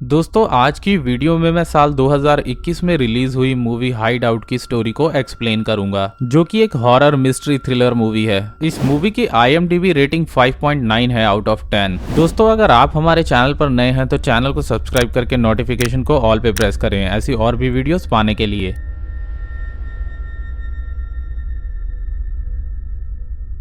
दोस्तों आज की वीडियो में मैं साल 2021 में रिलीज हुई मूवी हाइड आउट की स्टोरी को एक्सप्लेन करूंगा, जो कि एक हॉरर मिस्ट्री थ्रिलर मूवी है। इस मूवी की IMDb रेटिंग 5.9 है आउट ऑफ 10। दोस्तों अगर आप हमारे चैनल पर नए हैं तो चैनल को सब्सक्राइब करके नोटिफिकेशन को ऑल पे प्रेस करें ऐसी और भी वीडियोस पाने के लिए।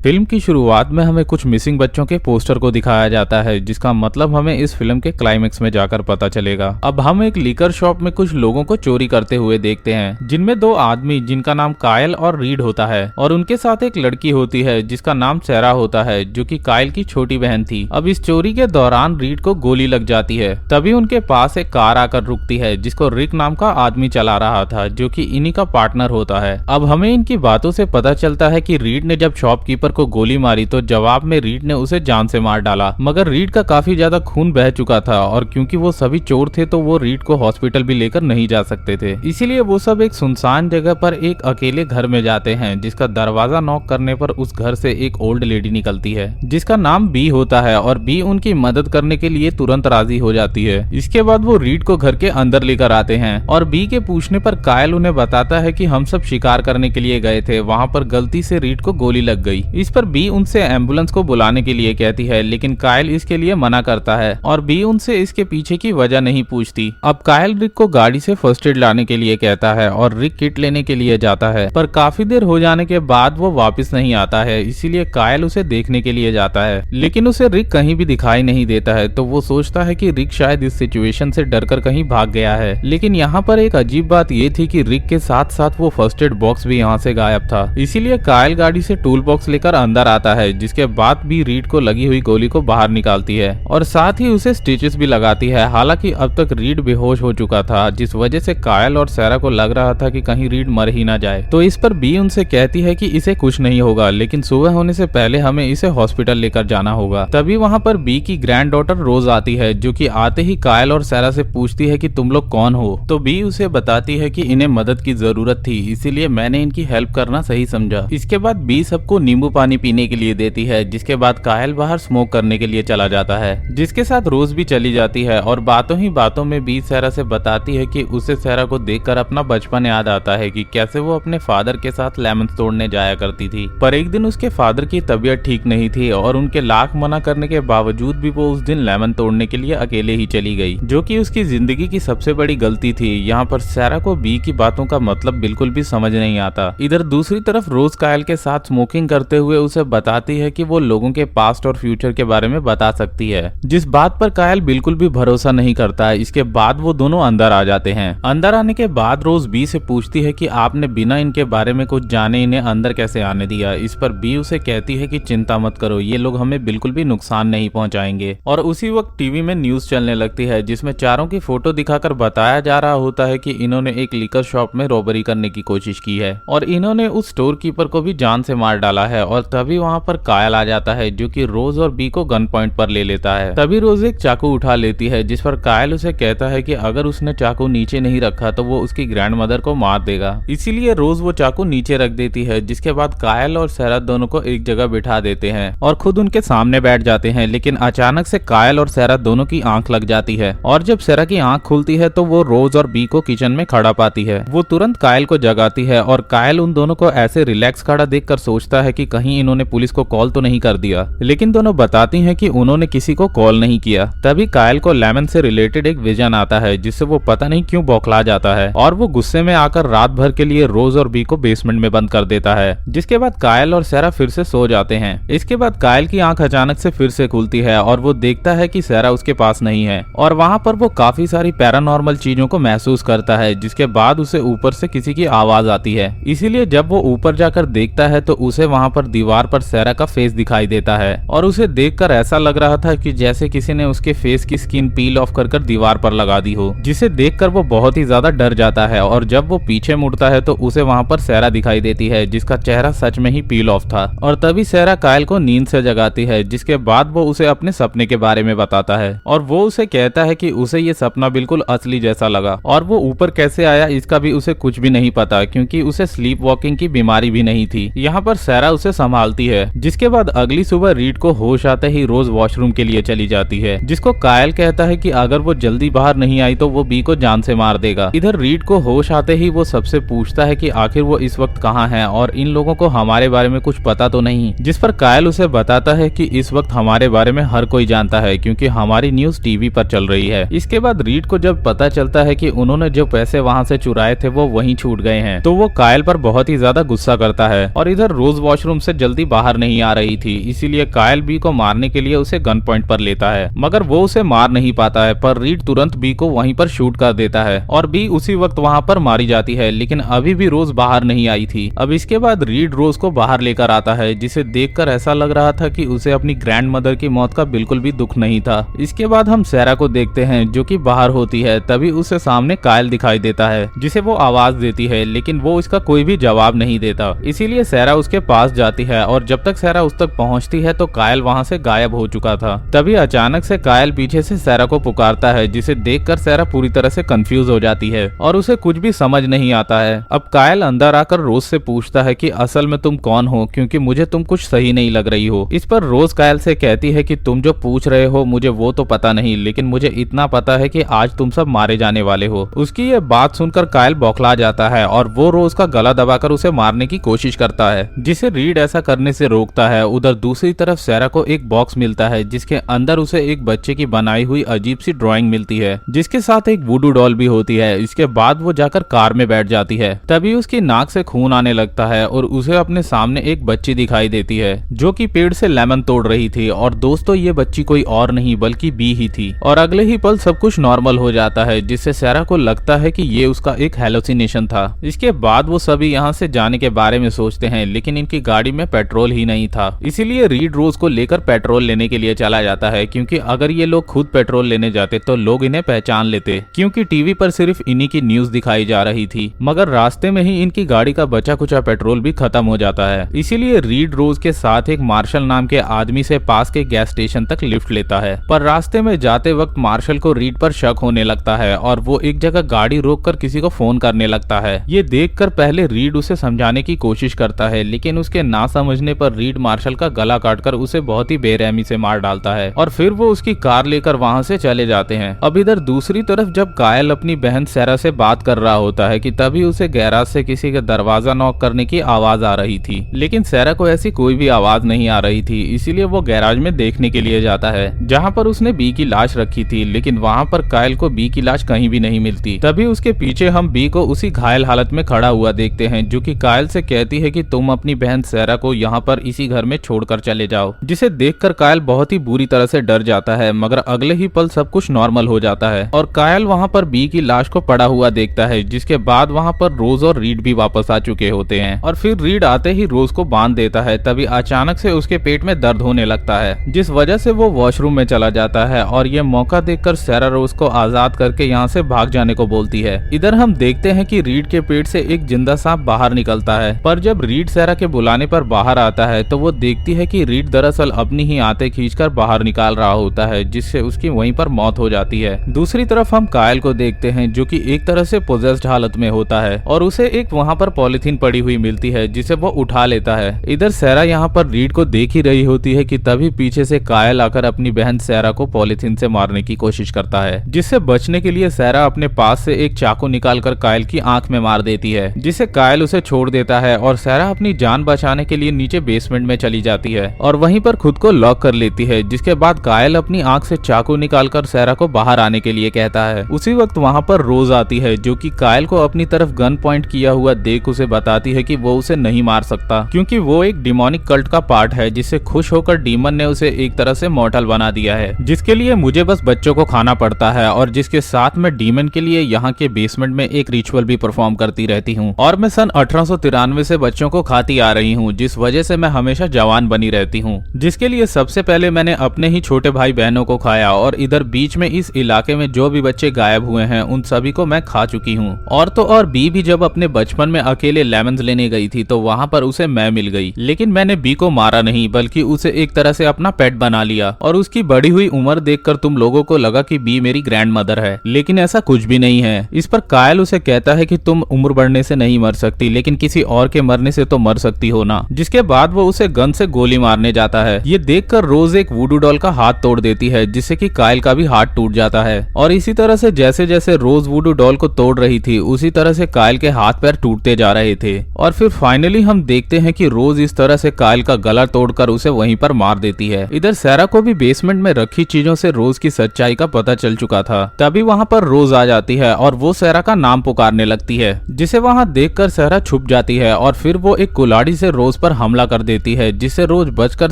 फिल्म की शुरुआत में हमें कुछ मिसिंग बच्चों के पोस्टर को दिखाया जाता है, जिसका मतलब हमें इस फिल्म के क्लाइमेक्स में जाकर पता चलेगा। अब हम एक लिकर शॉप में कुछ लोगों को चोरी करते हुए देखते हैं, जिनमें दो आदमी जिनका नाम कायल और रीड होता है और उनके साथ एक लड़की होती है जिसका नाम सैरा होता है, जो कि कायल की छोटी बहन थी। अब इस चोरी के दौरान रीड को गोली लग जाती है। तभी उनके पास एक कार आकर रुकती है जिसको रिक नाम का आदमी चला रहा था, जो कि इन्हीं का पार्टनर होता है। अब हमें इनकी बातों से पता चलता है कि रीड ने जब शॉपकीपर को गोली मारी तो जवाब में रीड ने उसे जान से मार डाला, मगर रीड का काफी ज्यादा खून बह चुका था और क्योंकि वो सभी चोर थे तो वो रीड को हॉस्पिटल भी लेकर नहीं जा सकते थे। इसीलिए वो सब एक सुनसान जगह पर एक अकेले घर में जाते हैं, जिसका दरवाजा नॉक करने पर उस घर से एक ओल्ड लेडी निकलती है जिसका नाम बी होता है और बी उनकी मदद करने के लिए तुरंत राजी हो जाती है। इसके बाद वो रीड को घर के अंदर लेकर आते हैं और बी के पूछने पर कायल उन्हें बताता है कि हम सब शिकार करने के लिए गए थे, वहाँ पर गलती से रीड को गोली लग गई। इस पर बी उनसे एम्बुलेंस को बुलाने के लिए कहती है, लेकिन कायल इसके लिए मना करता है और बी उनसे इसके पीछे की वजह नहीं पूछती। अब कायल रिक को गाड़ी से फर्स्ट एड लाने के लिए कहता है और रिक किट लेने के लिए जाता है, पर काफी देर हो जाने के बाद वो वापस नहीं आता है। इसीलिए कायल उसे देखने के लिए जाता है, लेकिन उसे रिक कहीं भी दिखाई नहीं देता है। तो वो सोचता है कि रिक शायद इस सिचुएशन से डरकर कहीं भाग गया है। लेकिन यहाँ पर एक अजीब बात ये थी कि रिक के साथ साथ वो फर्स्ट एड बॉक्स भी यहाँ से गायब था। इसीलिए कायल गाड़ी से टूल बॉक्स लेकर अंदर आता है, जिसके बाद भी रीड को लगी हुई गोली को बाहर निकालती है और साथ ही उसे स्टिचेस भी लगाती है। हालांकि अब तक रीड बेहोश हो चुका था, जिस वजह से कायल और सैरा को लग रहा था कि कहीं रीड मर ही ना जाए। तो इस पर बी उनसे कहती है कि इसे कुछ नहीं होगा, लेकिन सुबह होने से पहले हमें इसे हॉस्पिटल लेकर जाना होगा। तभी वहाँ पर बी की ग्रैंड डॉटर रोज आती है, जो कि आते ही कायल और सैरा से पूछती है कि तुम लोग कौन हो। तो बी उसे बताती है कि इन्हें मदद की जरूरत थी, इसीलिए मैंने इनकी हेल्प करना सही समझा। इसके बाद बी सबको नींबू पानी पीने के लिए देती है, जिसके बाद कायल बाहर स्मोक करने के लिए चला जाता है, जिसके साथ रोज भी चली जाती है और बातों ही बातों में बी सैरा से बताती है कि उसे सैरा को देखकर अपना बचपन याद आता है कि कैसे वो अपने फादर के साथ लेमन तोड़ने जाया करती थी। पर एक दिन उसके फादर की तबीयत ठीक नहीं थी और उनके लाख मना करने के बावजूद भी वो उस दिन लेमन तोड़ने के लिए अकेले ही चली गई, जो कि उसकी जिंदगी की सबसे बड़ी गलती थी। यहाँ पर सैरा को बी की बातों का मतलब बिल्कुल भी समझ नहीं आता। इधर दूसरी तरफ रोज कायल के साथ स्मोकिंग करते हुए उसे बताती है कि वो लोगों के पास्ट और फ्यूचर के बारे में बता सकती है, जिस बात पर कायल बिल्कुल भी भरोसा नहीं करता है। इसके बाद वो दोनों अंदर आ जाते हैं। अंदर आने के बाद रोज बी से पूछती है कि आपने बिना इनके बारे में कुछ जाने इन्हें अंदर कैसे आने दिया। इस पर बी उसे कहती है कि चिंता मत करो, ये लोग हमें बिल्कुल भी नुकसान नहीं पहुंचाएंगे। और उसी वक्त टीवी में न्यूज चलने लगती है, जिसमें चारों की फोटो दिखाकर बताया जा रहा होता है कि इन्होंने एक लिकर शॉप में रॉबरी करने की कोशिश की है और इन्होंने उस स्टोर कीपर को भी जान से मार डाला है। और तभी वहाँ पर कायल आ जाता है, जो कि रोज और बी को गन पॉइंट पर ले लेता है। तभी रोज एक चाकू उठा लेती है, जिस पर कायल उसे कहता है कि अगर उसने चाकू नीचे नहीं रखा तो वो उसकी ग्रैंडमदर को मार देगा। इसीलिए रोज वो चाकू नीचे रख देती है, जिसके बाद कायल और सैरा दोनों को एक जगह बिठा देते हैं और खुद उनके सामने बैठ जाते हैं। लेकिन अचानक से कायल और सैरा दोनों की आंख लग जाती है और जब सैरा की आंख खुलती है तो वो रोज और बी को किचन में खड़ा पाती है। वो तुरंत कायल को जगाती है और कायल उन दोनों को ऐसे रिलैक्स खड़ा देखकर सोचता है कि कहीं इन्होंने पुलिस को कॉल तो नहीं कर दिया, लेकिन दोनों बताती हैं कि उन्होंने किसी को कॉल नहीं किया। तभी कायल को लेमन से रिलेटेड एक विजन आता है, जिससे वो पता नहीं क्यों बौखला जाता है और वो गुस्से में आकर रात भर के लिए रोज और बी को बेसमेंट में बंद कर देता है। जिसके बाद कायल और सैरा फिर से सो जाते हैं। इसके बाद कायल की आंख अचानक से फिर से खुलती है और वो देखता है कि सैरा उसके पास नहीं है और वहाँ पर वो काफी सारी पैरानॉर्मल चीजों को महसूस करता है। जिसके बाद उसे ऊपर से किसी की आवाज आती है, इसीलिए जब वो ऊपर जाकर देखता है तो उसे वहाँ पर दीवार पर सैरा का फेस दिखाई देता है और उसे देखकर ऐसा लग रहा था कि जैसे किसी ने उसके फेस की स्किन पील ऑफ कर दीवार पर लगा दी हो, जिसे देखकर वो बहुत ही ज्यादा डर जाता है। और जब वो पीछे मुड़ता है तो उसे वहाँ पर सैरा दिखाई देती है, जिसका चेहरा सच में ही पील ऑफ था। और तभी सैरा कायल को नींद से जगाती है, जिसके बाद वो उसे अपने सपने के बारे में बताता है और वो उसे कहता है कि उसे ये सपना बिल्कुल असली जैसा लगा और वो ऊपर कैसे आया इसका भी उसे कुछ भी नहीं पता, क्योंकि उसे स्लीप वॉकिंग की बीमारी भी नहीं थी। यहाँ पर सैरा उसे संभालती है। जिसके बाद अगली सुबह रीड को होश आते ही रोज वॉशरूम के लिए चली जाती है, जिसको कायल कहता है कि अगर वो जल्दी बाहर नहीं आई तो वो बी को जान से मार देगा। इधर रीड को होश आते ही वो सबसे पूछता है कि आखिर वो इस वक्त कहाँ है और इन लोगों को हमारे बारे में कुछ पता तो नहीं, जिस पर कायल उसे बताता है कि इस वक्त हमारे बारे में हर कोई जानता है क्योंकि हमारी न्यूज टीवी पर चल रही है। इसके बाद रीड को जब पता चलता है कि उन्होंने जो पैसे वहाँ से चुराए थे वो वहीं छूट गए हैं, तो वो कायल पर बहुत ही ज्यादा गुस्सा करता है। और इधर रोज वॉशरूम से जल्दी बाहर नहीं आ रही थी, इसीलिए कायल बी को मारने के लिए उसे गन पॉइंट पर लेता है, मगर वो उसे मार नहीं पाता है। पर रीड तुरंत बी को वहीं पर शूट कर देता है और बी उसी वक्त वहाँ पर मारी जाती है, लेकिन अभी भी रोज बाहर नहीं आई थी। अब इसके बाद रीड रोज को बाहर लेकर आता है, जिसे देखकर ऐसा लग रहा था कि उसे अपनी ग्रैंड मदर की मौत का बिल्कुल भी दुख नहीं था। इसके बाद हम सैरा को देखते हैं जो कि बाहर होती है, तभी उसे सामने कायल दिखाई देता है, जिसे वो आवाज देती है, लेकिन वो इसका कोई भी जवाब नहीं देता। इसीलिए सैरा उसके पास जाती है और जब तक सैरा उस तक पहुंचती है तो कायल वहां से गायब हो चुका था। तभी अचानक से कायल पीछे से सैरा को पुकारता है, जिसे देखकर सैरा पूरी तरह से कंफ्यूज हो जाती है और उसे कुछ भी समझ नहीं आता है। अब कायल अंदर आकर रोज से पूछता है कि असल में तुम कौन हो, क्योंकि मुझे तुम कुछ सही नहीं लग रही हो। इस पर रोज कायल से कहती है कि तुम जो पूछ रहे हो मुझे वो तो पता नहीं, लेकिन मुझे इतना पता है कि आज तुम सब मारे जाने वाले हो। उसकी ये बात सुनकर कायल बौखला जाता है और वो रोज का गला दबाकर उसे मारने की कोशिश करता है, जिसे रीड ऐसा करने से रोकता है। उधर दूसरी तरफ सैरा को एक बॉक्स मिलता है, जिसके अंदर उसे एक बच्चे की बनाई हुई अजीब सी ड्राइंग मिलती है, जिसके साथ एक वुडू डॉल भी होती है। इसके बाद वो जाकर कार में बैठ जाती है। तभी उसकी नाक से खून आने लगता है और उसे अपने सामने एक बच्ची दिखाई देती है जो कि पेड़ से लेमन तोड़ रही थी। और दोस्तों ये बच्ची कोई और नहीं बल्कि बी ही थी। और अगले ही पल सब कुछ नॉर्मल हो जाता है, जिससे सैरा को लगता है कि ये उसका एक हेलोसिनेशन था। इसके बाद वो सभी यहाँ से जाने के बारे में सोचते हैं, लेकिन इनकी गाड़ी में पेट्रोल ही नहीं था। इसीलिए रीड रोज को लेकर पेट्रोल लेने के लिए चला जाता है, क्योंकि अगर ये लोग खुद पेट्रोल लेने जाते तो लोग इन्हें पहचान लेते, क्योंकि टीवी पर सिर्फ इन्हीं की न्यूज दिखाई जा रही थी। मगर रास्ते में ही इनकी गाड़ी का बचा कुचा पेट्रोल भी खत्म हो जाता है। इसीलिए रीड रोज के साथ एक मार्शल नाम के आदमी से पास के गैस स्टेशन तक लिफ्ट लेता है। पर रास्ते में जाते वक्त मार्शल को रीड पर शक होने लगता है और वो एक जगह गाड़ी रोककर किसी को फोन करने लगता है। ये देखकर पहले रीड उसे समझाने की कोशिश करता है, लेकिन उसके ना समझने पर रीड मार्शल का गला काटकर उसे बहुत ही बेरहमी से मार डालता है और फिर वो उसकी कार लेकर वहाँ से चले जाते हैं। अब इधर दूसरी तरफ जब कायल अपनी बहन सैरा से बात कर रहा होता है कि तभी उसे गैराज से किसी का दरवाजा नॉक करने की आवाज आ रही थी, लेकिन सैरा को ऐसी कोई भी आवाज नहीं आ रही थी। इसीलिए वो गैराज में देखने के लिए जाता है, जहाँ पर उसने बी की लाश रखी थी, लेकिन वहाँ पर कायल को बी की लाश कहीं भी नहीं मिलती। तभी उसके पीछे हम बी को उसी घायल हालत में खड़ा हुआ देखते हैं, जो कि कायल से कहती है कि तुम अपनी बहन सैरा को यहाँ पर इसी घर में छोड़कर चले जाओ, जिसे देखकर कायल बहुत ही बुरी तरह से डर जाता है। मगर अगले ही पल सब कुछ नॉर्मल हो जाता है और कायल वहाँ पर बी की लाश को पड़ा हुआ देखता है, जिसके बाद वहाँ पर रोज और रीड भी वापस आ चुके होते हैं। और फिर रीड आते ही रोज को बांध देता है। तभी अचानक से उसके पेट में दर्द होने लगता है, जिस वजह से वो वॉशरूम में चला जाता है और ये मौका देखकर सैरा रोज को आजाद करके यहाँ से भाग जाने को बोलती है। इधर हम देखते हैं कि रीड के पेट से एक जिंदा सांप बाहर निकलता है, पर जब रीड सैरा के बुलाने पर बाहर आता है तो वो देखती है कि रीड दरअसल अपनी ही आंतें खींचकर बाहर निकाल रहा होता है, जिससे उसकी वहीं पर मौत हो जाती है। दूसरी तरफ हम कायल को देखते हैं, जो कि एक तरह से पोजेस्ड हालत में होता है और उसे एक वहाँ पर पॉलिथीन पड़ी हुई मिलती है, जिसे वो उठा लेता है। इधर सैरा यहाँ पर रीड को देख ही रही होती है कि तभी पीछे से कायल आकर अपनी बहन सैरा को पॉलिथीन से मारने की कोशिश करता है, जिससे बचने के लिए सैरा अपने पास से एक चाकू निकालकर कायल की आंख में मार देती है, जिससे कायल उसे छोड़ देता है और सैरा अपनी जान बचाने के लिए नीचे बेसमेंट में चली जाती है और वहीं पर खुद को लॉक कर लेती है। जिसके बाद कायल अपनी आंख से चाकू निकालकर सैरा को बाहर आने के लिए कहता है। उसी वक्त वहाँ पर रोज आती है, जो कि कायल को अपनी तरफ गन पॉइंट किया हुआ देख उसे बताती है कि वो उसे नहीं मार सकता, क्योंकि वो एक डिमोनिक कल्ट का पार्ट है, जिससे खुश होकर डीमन ने उसे एक तरह से मॉर्टल बना दिया है, जिसके लिए मुझे बस बच्चों को खाना पड़ता है और जिसके साथ मैं डीमन के लिए यहाँ के बेसमेंट में एक रिचुअल भी परफॉर्म करती रहती हूँ और मैं सन 1893 से बच्चों को खाती आ रही हूँ, जिस वजह से मैं हमेशा जवान बनी रहती हूँ, जिसके लिए सबसे पहले मैंने अपने ही छोटे भाई बहनों को खाया और इधर बीच में इस इलाके में जो भी बच्चे गायब हुए हैं उन सभी को मैं खा चुकी हूँ। और तो और बी भी जब अपने बचपन में अकेले लेमन्स लेने गई थी तो वहाँ पर उसे मैं मिल गई, लेकिन मैंने बी को मारा नहीं बल्कि उसे एक तरह से अपना पेट बना लिया और उसकी बढ़ी हुई उम्र देखकर तुम लोगों को लगा कि बी मेरी ग्रैंड मदर है, लेकिन ऐसा कुछ भी नहीं है। इस पर कायल उसे कहता है कि तुम उम्र बढ़ने से नहीं मर सकती, लेकिन किसी और के मरने से तो मर सकती हो ना। जिसके बाद वो उसे गन से गोली मारने जाता है। ये देखकर रोज एक वुडू डॉल का हाथ तोड़ देती है, जिससे कि काइल का भी हाथ टूट जाता है। और इसी तरह से जैसे जैसे रोज वुडू डॉल को तोड़ रही थी, उसी तरह से काइल के हाथ पैर टूटते जा रहे थे। और फिर फाइनली हम देखते हैं कि रोज इस तरह से काइल का गला तोड़कर उसे वहीं पर मार देती है। इधर सैरा को भी बेसमेंट में रखी चीजों से रोज की सच्चाई का पता चल चुका था। तभी वहाँ पर रोज आ जाती है और वो सैरा का नाम पुकारने लगती है, जिसे वहाँ देखकर सैरा छुप जाती है। और फिर वो एक कुल्हाड़ी से रोज पर हमला कर देती है, जिससे रोज बचकर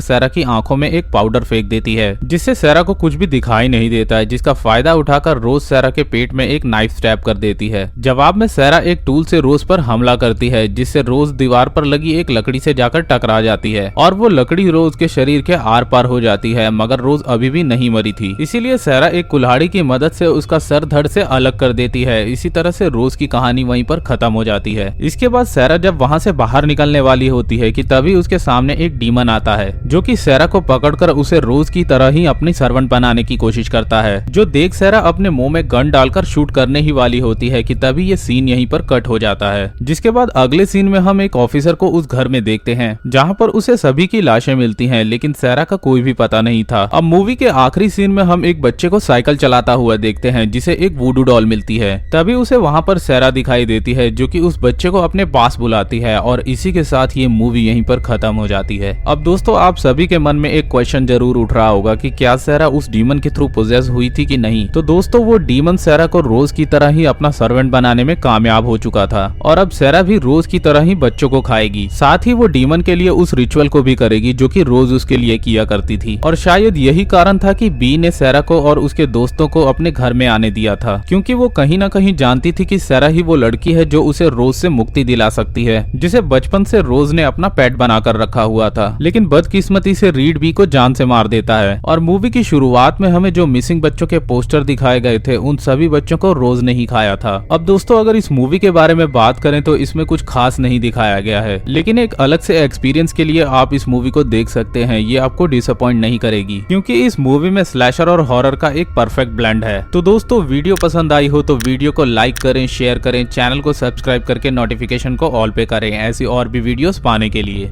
सैरा की आंखों में एक पाउडर फेंक देती है, जिससे सैरा को कुछ भी दिखाई नहीं देता है। जिसका फायदा उठाकर रोज सैरा के पेट में एक नाइफ स्टैब कर देती है। जवाब में सैरा एक टूल से रोज पर हमला करती है, जिससे रोज दीवार पर लगी एक लकड़ी से जाकर टकरा जाती है और वो लकड़ी रोज के शरीर के आर पार हो जाती है। मगर रोज अभी भी नहीं मरी थी, इसीलिए सैरा एक कुल्हाड़ी की मदद से उसका सर धड़ से अलग कर देती है। इसी तरह से रोज की कहानी वहीं पर खत्म हो जाती है। इसके बाद सैरा जब वहाँ से बाहर निकलने वाली होती है कि तभी उसके सामने एक डीमन आता है, जो कि सैरा को पकड़कर उसे रोज की तरह ही अपनी सर्वेंट बनाने की कोशिश करता है। जो देख सैरा अपने मुंह में गन डालकर शूट करने ही वाली होती है कि तभी ये सीन यहीं पर कट हो जाता है। जिसके बाद अगले सीन में हम एक ऑफिसर को उस घर में देखते हैं, जहाँ पर उसे सभी की लाशें मिलती हैं, लेकिन सैरा का कोई भी पता नहीं था। अब मूवी के आखिरी सीन में हम एक बच्चे को साइकिल चलाता हुआ देखते हैं, जिसे एक वुडू डॉल मिलती है। तभी उसे वहाँ पर सैरा दिखाई देती है, जो कि उस बच्चे को अपने पास बुलाती है। और इसी के साथ ये मूवी यहीं पर खत्म हो जाती है। अब दोस्तों, आप सभी के मन में एक क्वेश्चन जरूर उठ रहा होगा कि क्या सैरा उस डीमन के थ्रू पोजेस हुई थी कि नहीं। तो दोस्तों, वो डीमन सैरा को रोज की तरह ही अपना सर्वेंट बनाने में कामयाब हो चुका था और अब सैरा भी रोज की तरह ही बच्चों को खाएगी। साथ ही वो डीमन के लिए उस रिचुअल को भी करेगी, जो कि रोज उसके लिए किया करती थी। और शायद यही कारण था कि बी ने सैरा को और उसके दोस्तों को अपने घर में आने दिया था, क्योंकि वो कहीं ना कहीं जानती थी कि सैरा ही वो लड़की है जो उसे रोज से मुक्ति दिला सकती है, जिसे बचपन से रोज ने अपना पेट बनाकर रखा हुआ था। लेकिन बदकिस्मती से रीड बी को जान से मार देता है। और मूवी की शुरुआत में हमें जो मिसिंग बच्चों के पोस्टर दिखाए गए थे, उन सभी बच्चों को रोज ने ही खाया था। अब दोस्तों, अगर इस मूवी के बारे में बात करें तो इसमें कुछ खास नहीं दिखाया गया है, लेकिन एक अलग से एक्सपीरियंस के लिए आप इस मूवी को देख सकते हैं। ये आपको डिसअपॉइंट नहीं करेगी, क्योंकि इस मूवी में स्लैशर और हॉरर का एक परफेक्ट ब्लेंड है। तो दोस्तों, वीडियो पसंद आई हो तो वीडियो को लाइक करें, शेयर करें, चैनल को सब्सक्राइब करके नोटिफिकेशन को ऑल पे करें ऐसी और भी वीडियोस पाने के लिए।